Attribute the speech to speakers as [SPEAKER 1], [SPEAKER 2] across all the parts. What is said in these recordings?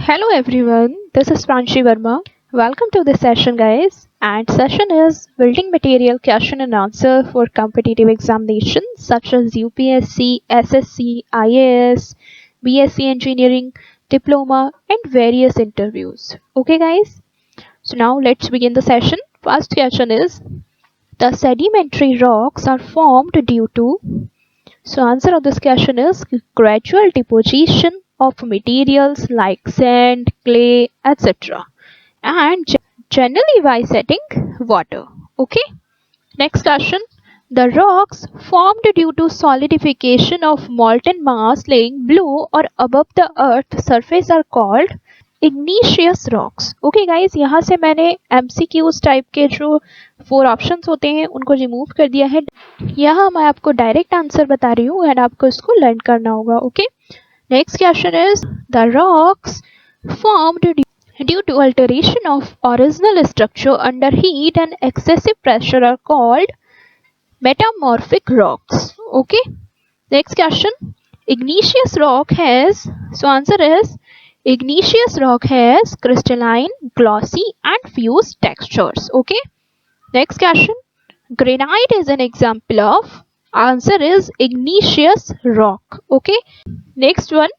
[SPEAKER 1] Hello everyone, this is Pranshi Verma. Welcome to this session guys, and session is building material question and answer for competitive examinations such as UPSC, SSC, IAS, BSc Engineering, Diploma and various interviews. Okay guys, so now let's begin the session. First question is, the sedimentary rocks are formed due to, so answer of this question is gradual deposition of materials like sand, clay, etc. and generally by setting water. Okay. Next question. The rocks formed due to solidification of molten mass laying below or above the earth surface are called igneous rocks. Okay guys, यहाँ से मैंने MCQs type के जो 4 options होते हैं उनको remove कर दिया है. यहाँ मैं आपको डायरेक्ट आंसर बता रही हूँ एंड आपको इसको लर्न करना होगा. Okay. Next question is the rocks formed due to alteration of original structure under heat and excessive pressure are called metamorphic rocks. Okay. Next question. Igneous rock has, so answer is igneous rock has crystalline, glossy and fused textures. Okay. Next question. Granite is an example of, answer is igneous rock. Okay. Next one.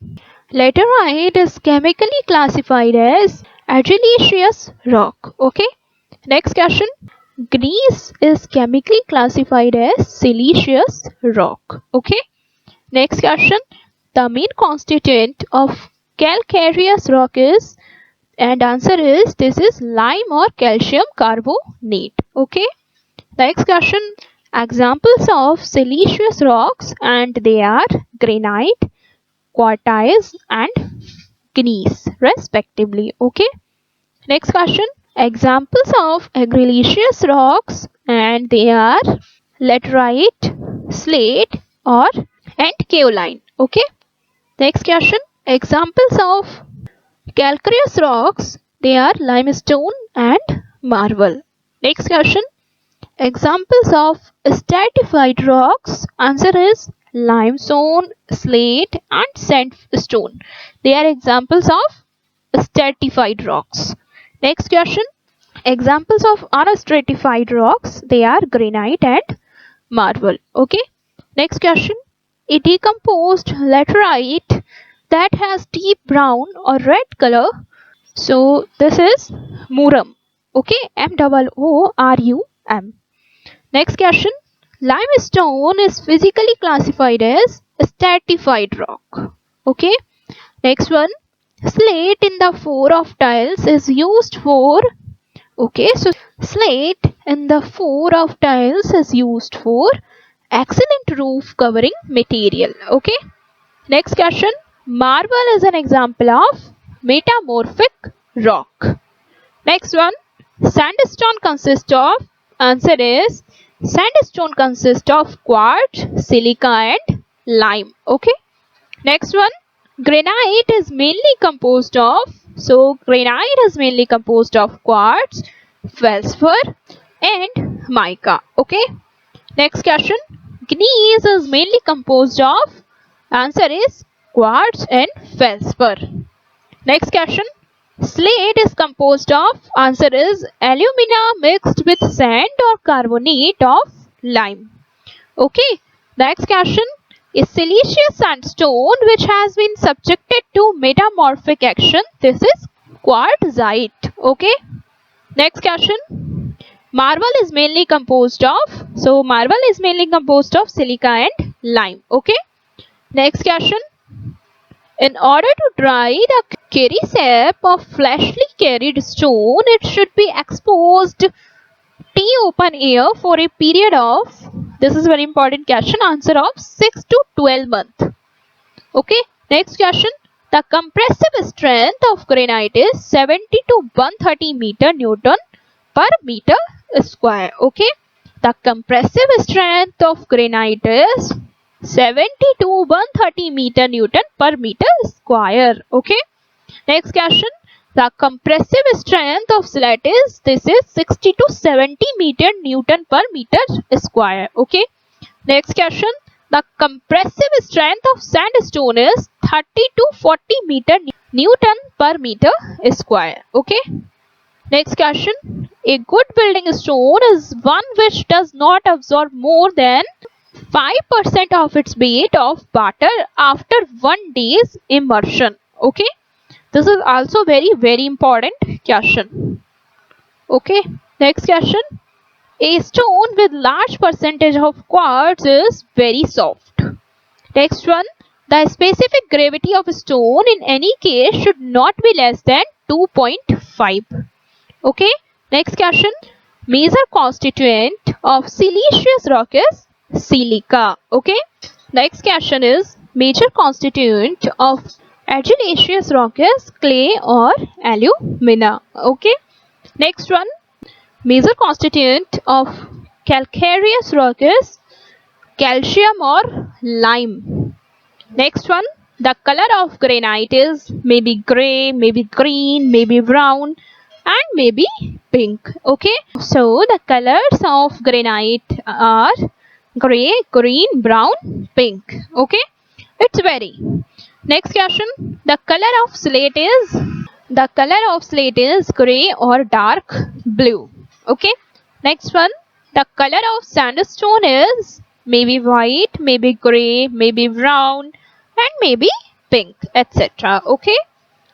[SPEAKER 1] Laterite is chemically classified as argillaceous rock. Okay. Next question. Gneiss is chemically classified as siliceous rock. Okay. Next question. The main constituent of calcareous rock is, and answer is, this is lime or calcium carbonate. Okay. Next question. Examples of siliceous rocks, and they are granite, quartz and gneiss respectively. Okay. Next question. Examples of argillaceous rocks, and they are laterite, slate or and kaolin. Okay. Next question. Examples of calcareous rocks, they are limestone and marble. Next question. Examples of stratified rocks, answer is limestone, slate and sandstone. They are examples of stratified rocks. Next question. Examples of unstratified rocks, they are granite and marble. Okay. Next question. A decomposed laterite that has deep brown or red color, so this is murum. Okay. MOORUM. Next question. Limestone is physically classified as stratified rock. Okay. Next one. Slate in the 4 of tiles is used for, okay, so slate in the 4 of tiles is used for excellent roof covering material. Okay. Next question. Marble is an example of metamorphic rock. Next one. Sandstone consists of, answer is sandstone consists of quartz, silica and lime. Okay. Next one. Granite is mainly composed of, so granite is mainly composed of quartz, feldspar and mica. Okay. Next question. Gneiss is mainly composed of, answer is quartz and feldspar. Next question. Slate is composed of, answer is alumina mixed with sand or carbonate of lime. Okay. Next question. Is siliceous sandstone which has been subjected to metamorphic action. This is quartzite. Okay. Next question. Marble is mainly composed of, so marble is mainly composed of silica and lime. Okay. Next question. In order to dry the carry sap of freshly carried stone, it should be exposed T open air for a period of, this is very important question, answer of 6 to 12 months. Okay. Next question. The compressive strength of granite is 70 to 130 meter Newton per meter square. Okay. The compressive strength of granite is 70 to 130 meter Newton per meter square. Okay. Next question. The compressive strength of slate is, this is 60 to 70 meter Newton per meter square. Okay. Next question. The compressive strength of sandstone is 30 to 40 meter Newton per meter square. Okay. Next question. A good building stone is one which does not absorb more than 5% of its weight of water after 1 day's immersion. Okay. This is also very important question. Okay. Next question. A stone with large percentage of quartz is very soft. Next one. The specific gravity of a stone in any case should not be less than 2.5. Okay. Next question. Major constituent of siliceous rock is silica. Okay. Next question is major constituent of argillaceous rock is clay or alumina. Okay. Next one. Major constituent of calcareous rock is calcium or lime. Next one. The color of granite is maybe gray, maybe green, maybe brown, and maybe pink. Okay. So the colors of granite are gray, green, brown, pink. Okay. It's vary. Next question. The color of slate is gray or dark blue. Okay. Next one. The color of sandstone is maybe white, maybe gray, maybe brown, and maybe pink, etc. Okay.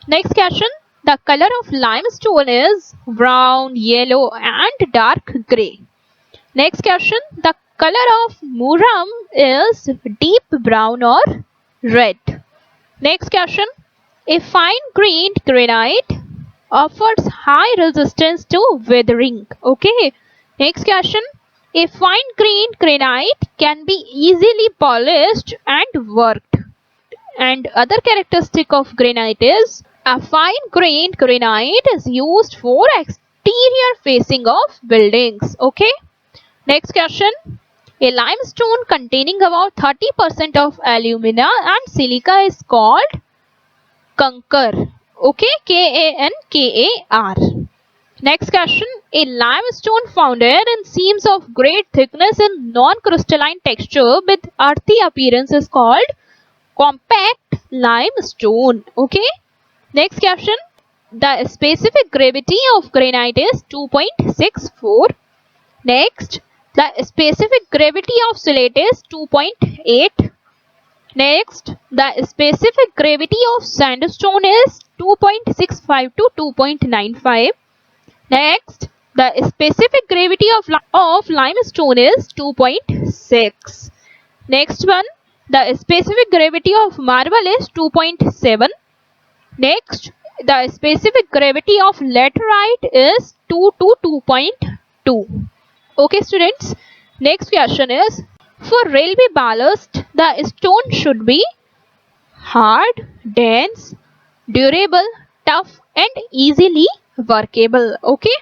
[SPEAKER 1] Next question. The color of limestone is brown, yellow, and dark gray. Next question. The color of muram is deep brown or red. Next question. A fine-grained granite offers high resistance to weathering. Okay. Next question. A fine-grained granite can be easily polished and worked. And other characteristic of granite is a fine-grained granite is used for exterior facing of buildings. Okay. Next question. A limestone containing about 30% of alumina and silica is called kankar. Okay. Kankar. Next question. A limestone founded in seams of great thickness and non-crystalline texture with earthy appearance is called compact limestone. Okay. Next question. The specific gravity of granite is 2.64. Next. The specific gravity of slate is 2.8. Next. The specific gravity of sandstone is 2.65 to 2.95. Next. The specific gravity of limestone is 2.6. Next one. The specific gravity of marble is 2.7. Next, the specific gravity of laterite is 2 to 2.2. Okay, students. Next question is, for railway ballast, the stone should be hard, dense, durable, tough, and easily workable. Okay.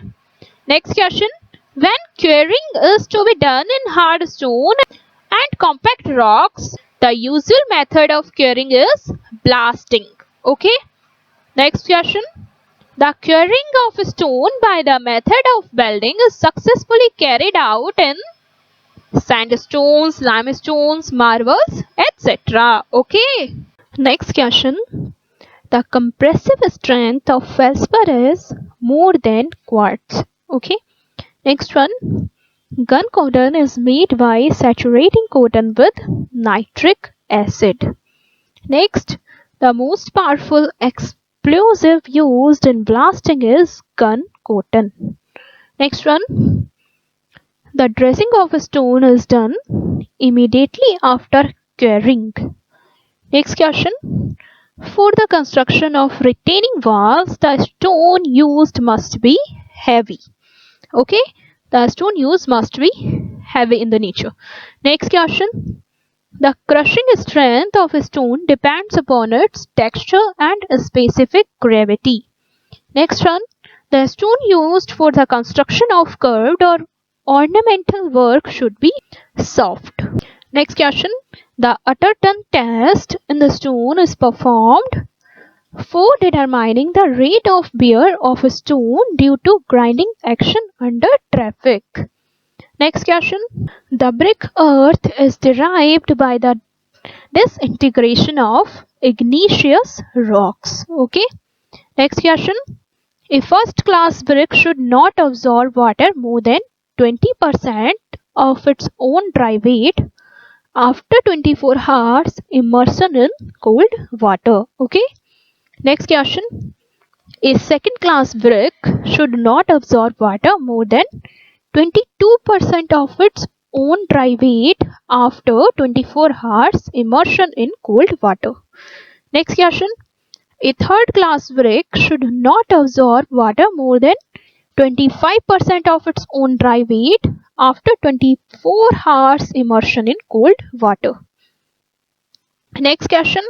[SPEAKER 1] Next question. When curing is to be done in hard stone and compact rocks, the usual method of curing is blasting. Okay. Next question. The curing of stone by the method of welding is successfully carried out in sandstones, limestones, marbles, etc. Okay. Next question. The compressive strength of feldspar is more than quartz. Okay. Next one. Gun cotton is made by saturating cotton with nitric acid. Next, the most powerful explosive used in blasting is gun cotton. Next one, the dressing of a stone is done immediately after curing. Next question, for the construction of retaining walls, the stone used must be heavy. Okay. The stone used must be heavy in the nature. Next question. The crushing strength of a stone depends upon its texture and specific gravity. Next one. The stone used for the construction of curved or ornamental work should be soft. Next question. The Atherton test in the stone is performed for determining the rate of wear of a stone due to grinding action under traffic. Next question. The brick earth is derived by the disintegration of igneous rocks. Okay. Next question. A first class brick should not absorb water more than 20% of its own dry weight after 24 hours immersion in cold water. Okay. Next question. A second class brick should not absorb water more than 22% of its own dry weight after 24 hours immersion in cold water. Next question. A third class brick should not absorb water more than 25% of its own dry weight after 24 hours immersion in cold water. Next question.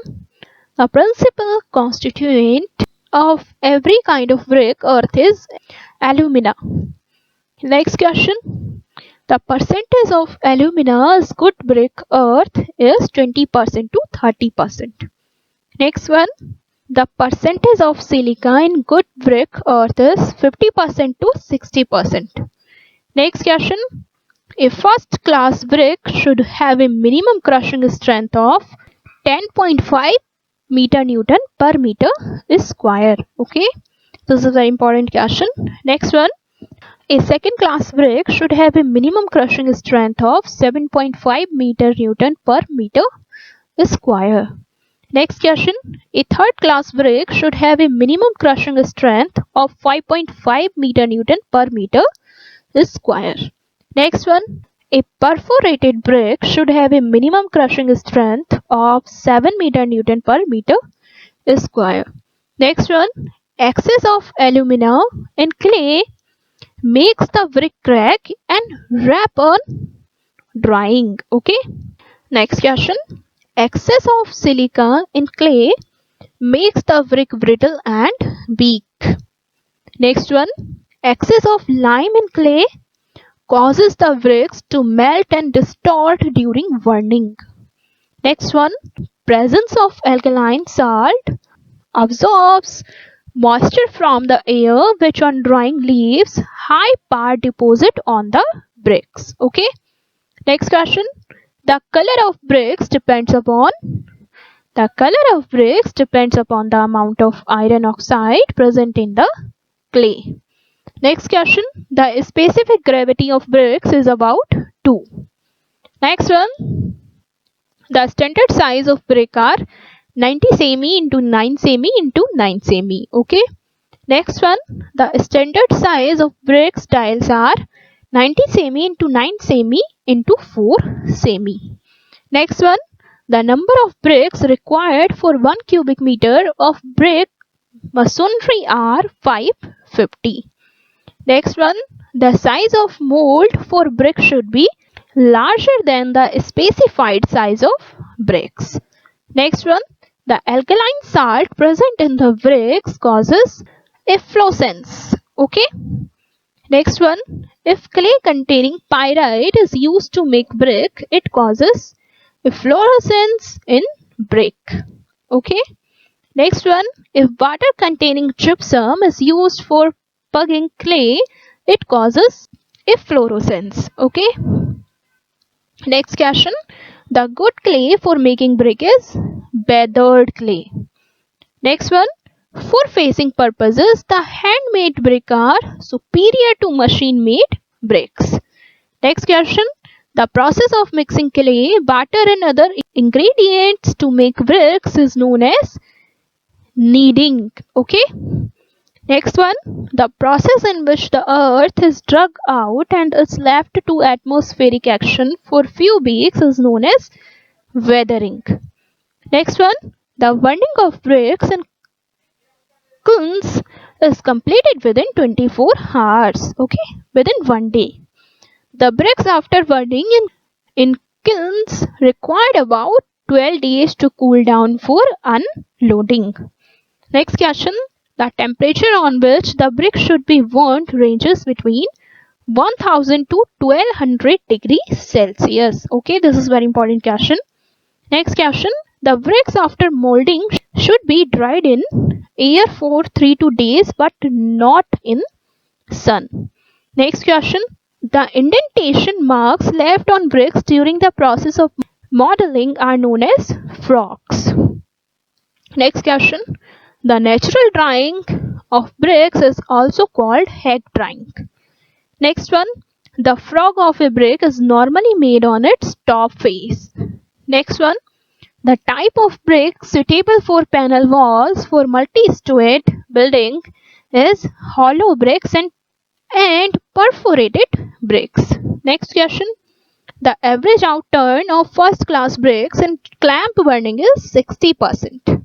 [SPEAKER 1] The principal constituent of every kind of brick earth is alumina. Next question. The percentage of alumina as good brick earth is 20% to 30%. Next one. The percentage of silica in good brick earth is 50% to 60%. Next question. A first class brick should have a minimum crushing strength of 10.5 meter Newton per meter square. Okay. This is a very important question. Next one. A second class brick should have a minimum crushing strength of 7.5 meter Newton per meter square. Next question. A third class brick should have a minimum crushing strength of 5.5 meter Newton per meter square. Next one. A perforated brick should have a minimum crushing strength of 7 meter Newton per meter square. Next one. Excess of alumina in clay makes the brick crack and wrap on drying. Okay. Next question. Excess of silica in clay makes the brick brittle and weak. Next one. Excess of lime in clay causes the bricks to melt and distort during burning. Next one. Presence of alkaline salt absorbs moisture from the air, which on drying leaves high power deposit on the bricks. Okay. Next question. The color of bricks depends upon the amount of iron oxide present in the clay. Next question. The specific gravity of bricks is about 2. Next one. The standard size of brick are 90 semi into 9 semi into 9 semi. Okay. Next one. The standard size of bricks tiles are 90 semi into 9 semi into 4 semi. Next one. The number of bricks required for 1 cubic meter of brick masonry are 550. Next one. The size of mold for brick should be larger than the specified size of bricks. Next one. The alkaline salt present in the bricks causes efflorescence. Okay. Next one. If clay containing pyrite is used to make brick, it causes efflorescence in brick. Okay. Next one. If water containing gypsum is used for pugging clay, it causes efflorescence. Okay. Next question. The good clay for making brick is weathered clay. Next one. For facing purposes, the handmade brick are superior to machine-made bricks. Next question. The process of mixing clay, batter and other ingredients to make bricks is known as kneading. Okay. Next one. The process in which the earth is dug out and is left to atmospheric action for few weeks is known as weathering. Next one. The burning of bricks in kilns is completed within 24 hours. Okay. Within 1 day. The bricks after burning in kilns required about 12 days to cool down for unloading. Next question. The temperature on which the brick should be burnt ranges between 1000 to 1200 degrees Celsius. Okay, this is very important question. Next question. The bricks after molding should be dried in air for 3 to 2 days but not in sun. Next question. The indentation marks left on bricks during the process of modeling are known as frocks. Next question. The natural drying of bricks is also called egg drying. Next one. The frog of a brick is normally made on its top face. Next one. The type of brick suitable for panel walls for multi-story building is hollow bricks and perforated bricks. Next question. The average outturn of first class bricks in clamp burning is 60%.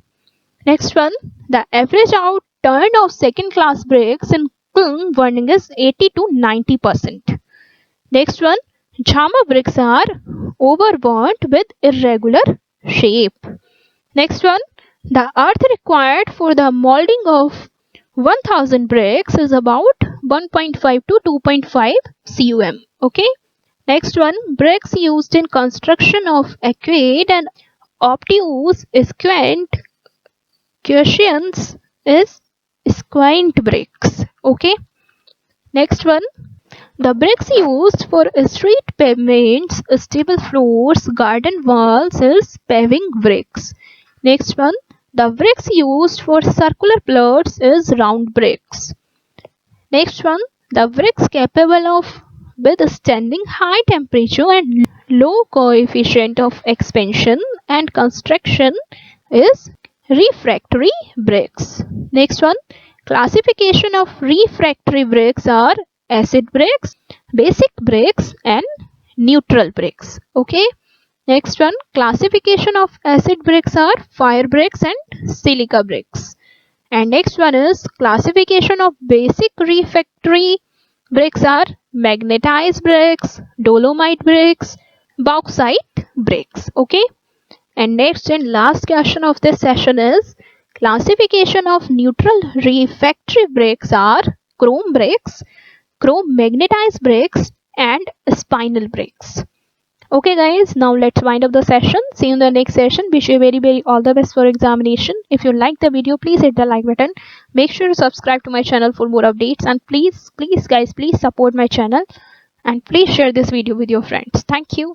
[SPEAKER 1] Next one. The average outturn of second class bricks in kiln burning is 80 to 90%. Next one. Jhama bricks are overburnt with irregular shape. Next one. The earth required for the molding of 1000 bricks is about 1.5 to 2.5 cum. Okay. Next one. Bricks used in construction of aqueduct and obtuse cushions is squint bricks. Okay. Next one. The bricks used for street pavements, stable floors, garden walls is paving bricks. Next one. The bricks used for circular plots is round bricks. Next one. The bricks capable of withstanding high temperature and low coefficient of expansion and construction is refractory bricks. Next one. Classification of refractory bricks are acid bricks, basic bricks and neutral bricks. Okay. Next one. Classification of acid bricks are fire bricks and silica bricks. And next one is classification of basic refractory bricks are magnetized bricks, dolomite bricks, bauxite bricks. Okay. And next and last question of this session is classification of neutral refractory bricks are chrome bricks, chrome magnetized bricks and spinel bricks. Okay guys, now let's wind up the session. See you in the next session. Wish you very all the best for examination. If you like the video, please hit the like button. Make sure to subscribe to my channel for more updates, and please guys, please support my channel and please share this video with your friends. Thank you.